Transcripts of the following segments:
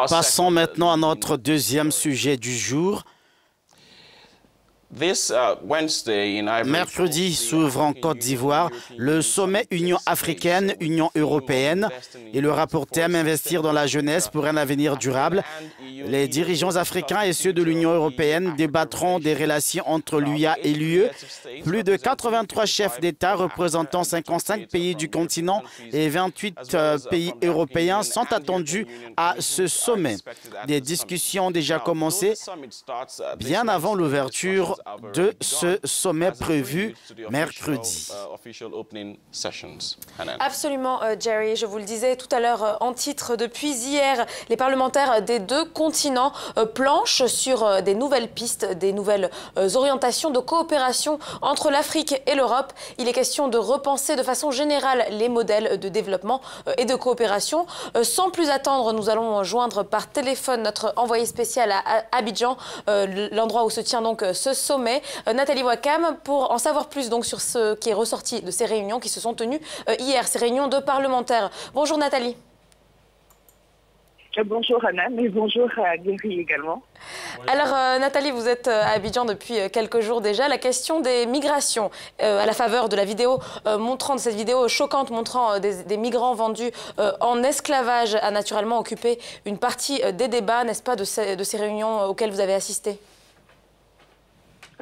Passons maintenant à notre deuxième sujet du jour. Mercredi s'ouvre en Côte d'Ivoire le sommet Union africaine-Union européenne et le rapport thème Investir dans la jeunesse pour un avenir durable. Les dirigeants africains et ceux de l'Union européenne débattront des relations entre l'UA et l'UE. Plus de 83 chefs d'État représentant 55 pays du continent et 28 pays européens sont attendus à ce sommet. Des discussions ont déjà commencé bien avant l'ouverture de ce sommet prévu mercredi. Absolument, Jerry. Je vous le disais tout à l'heure en titre, depuis hier, les parlementaires des deux continents planchent sur des nouvelles pistes, des nouvelles orientations de coopération entre l'Afrique et l'Europe. Il est question de repenser de façon générale les modèles de développement et de coopération. Sans plus attendre, nous allons joindre par téléphone notre envoyé spécial à Abidjan, l'endroit où se tient donc ce sommet. Nathalie Wakam, pour en savoir plus donc sur ce qui est ressorti de ces réunions qui se sont tenues hier, ces réunions de parlementaires. Bonjour Nathalie. Bonjour Anna, mais bonjour à Gary également. Alors Nathalie, vous êtes à Abidjan depuis quelques jours déjà. La question des migrations, à la faveur de la vidéo de cette vidéo choquante montrant des migrants vendus en esclavage, a naturellement occupé une partie des débats, n'est-ce pas, de ces réunions auxquelles vous avez assisté?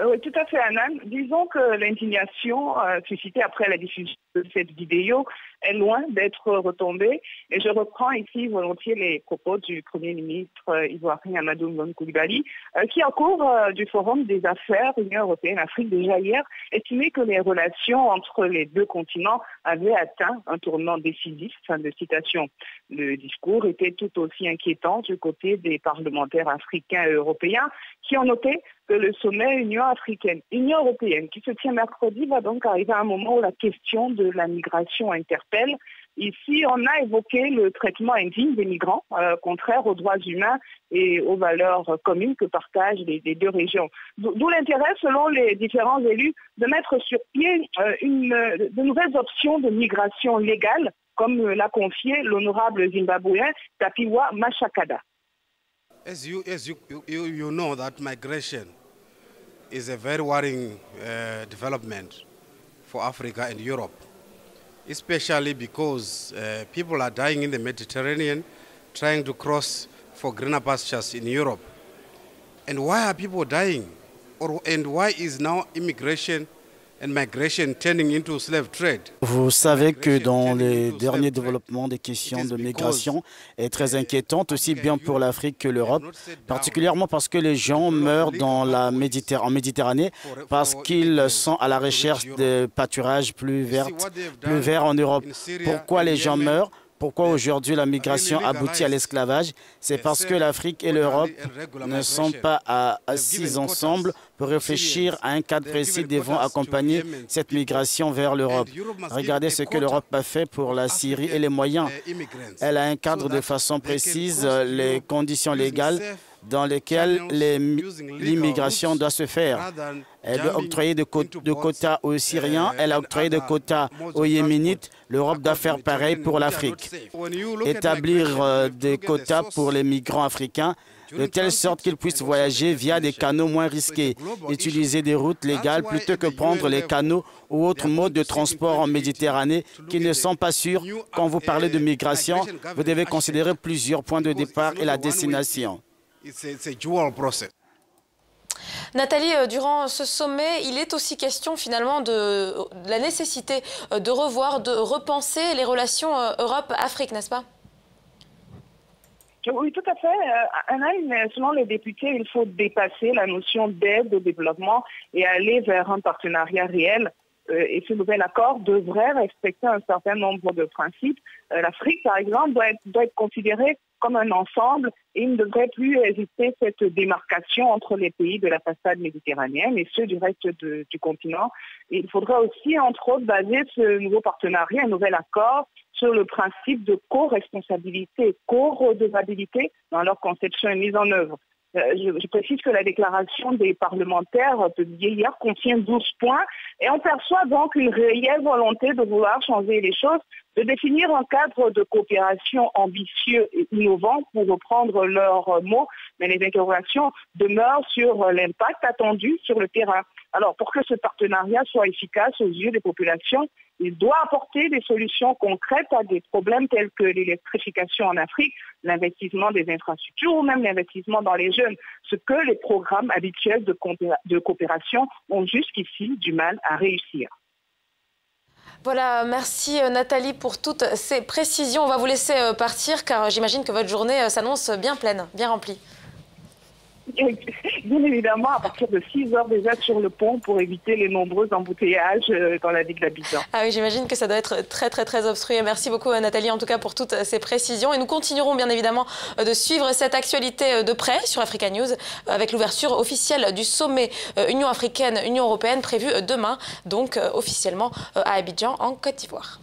Oui, tout à fait, Anna. Disons que l'indignation suscitée après la diffusion de cette vidéo est loin d'être retombée. Et je reprends ici volontiers les propos du Premier ministre ivoirien Amadou Mbon Coulibaly, qui, en cours du Forum des affaires Union européenne-Afrique déjà hier, estimait que les relations entre les deux continents avaient atteint un tournant décisif. Fin de citation. Le discours était tout aussi inquiétant du côté des parlementaires africains et européens qui ont noté que le sommet Union européenne qui se tient mercredi va donc arriver à un moment où la question de la migration interpelle. Ici, on a évoqué le traitement indigne des migrants, contraire aux droits humains et aux valeurs communes que partagent les deux régions. D'où l'intérêt, selon les différents élus, de mettre sur pied de nouvelles options de migration légale, comme l'a confié l'honorable zimbabwéen Tapiwa Machakada. As you know that migration is a very worrying development for Africa and Europe, especially because people are dying in the Mediterranean trying to cross for greener pastures in Europe. And why are people dying? And why is now immigration and migration turning into slave trade? Vous savez que dans les derniers développements des questions de migration est très inquiétante, aussi bien pour l'Afrique que l'Europe, particulièrement parce que les gens meurent en Méditerranée, parce qu'ils sont à la recherche de pâturages plus verts en Europe. Pourquoi les gens meurent? Pourquoi aujourd'hui la migration aboutit à l'esclavage? C'est parce que l'Afrique et l'Europe ne sont pas assises ensemble pour réfléchir à un cadre précis devant accompagner cette migration vers l'Europe. Regardez ce que l'Europe a fait pour la Syrie et les moyens. Elle a un cadre de façon précise, les conditions légales dans lesquelles l'immigration doit se faire. Elle doit octroyer de quotas aux Syriens, elle a octroyé des quotas aux Yéménites. L'Europe doit faire pareil pour l'Afrique. Établir des quotas pour les migrants africains de telle sorte qu'ils puissent voyager via des canaux moins risqués. Utiliser des routes légales plutôt que prendre les canaux ou autres modes de transport en Méditerranée qui ne sont pas sûrs. Quand vous parlez de migration, vous devez considérer plusieurs points de départ et la destination. Nathalie, durant ce sommet, il est aussi question finalement de la nécessité de revoir, de repenser les relations Europe-Afrique, n'est-ce pas? Oui, tout à fait. Anna, mais selon les députés, il faut dépasser la notion d'aide au développement et aller vers un partenariat réel. Et ce nouvel accord devrait respecter un certain nombre de principes. L'Afrique, par exemple, doit être considérée comme un ensemble et il ne devrait plus exister cette démarcation entre les pays de la façade méditerranéenne et ceux du reste du continent. Et il faudra aussi, entre autres, baser ce nouveau partenariat, un nouvel accord, sur le principe de co-responsabilité, co-redevabilité dans leur conception et mise en œuvre. Je précise que la déclaration des parlementaires publiée hier contient 12 points et on perçoit donc une réelle volonté de vouloir changer les choses, de définir un cadre de coopération ambitieux et innovant, pour reprendre leurs mots, mais les interrogations demeurent sur l'impact attendu sur le terrain. Alors, pour que ce partenariat soit efficace aux yeux des populations, il doit apporter des solutions concrètes à des problèmes tels que l'électrification en Afrique, l'investissement des infrastructures ou même l'investissement dans les jeunes, ce que les programmes habituels de coopération ont jusqu'ici du mal à réussir. Voilà, merci Nathalie pour toutes ces précisions. On va vous laisser partir car j'imagine que votre journée s'annonce bien pleine, bien remplie. Bien évidemment, à partir de 6 heures déjà sur le pont pour éviter les nombreux embouteillages dans la ville d'Abidjan. Ah oui, j'imagine que ça doit être très obstrué. Merci beaucoup Nathalie en tout cas pour toutes ces précisions. Et nous continuerons bien évidemment de suivre cette actualité de près sur Africa News avec l'ouverture officielle du sommet Union africaine-Union européenne prévu demain, donc officiellement à Abidjan en Côte d'Ivoire.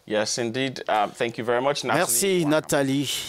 Yes, indeed. Thank you very much, Nathalie. Merci Nathalie.